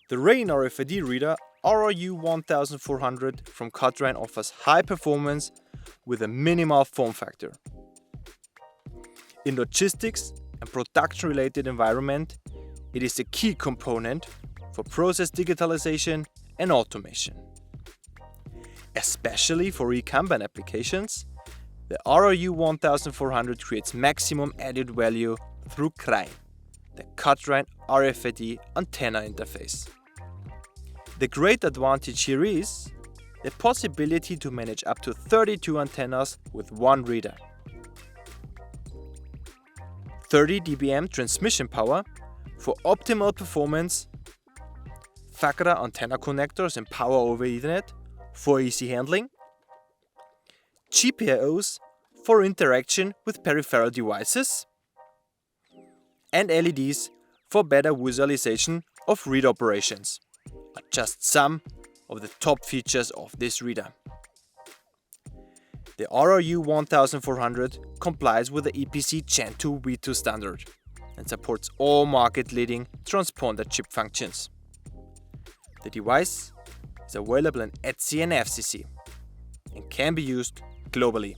The RAIN RFID reader RRU1400 from Kathrein offers high performance with a minimal form factor. In logistics and production-related environment, it is a key component for process digitalization and automation. Especially for Kanban applications, the RRU1400 creates maximum added value through Kathrein, the Kathrein RFID antenna interface. The great advantage here is the possibility to manage up to 32 antennas with one reader. 30 dBm transmission power for optimal performance, FACRA antenna connectors and power over Ethernet for easy handling, GPIOs for interaction with peripheral devices, and LEDs for better visualization of read operations are just some of the top features of this reader. The RRU1400 complies with the EPC Gen2v2 standard and supports all market-leading transponder chip functions. The device is available in ETSI and FCC and can be used globally.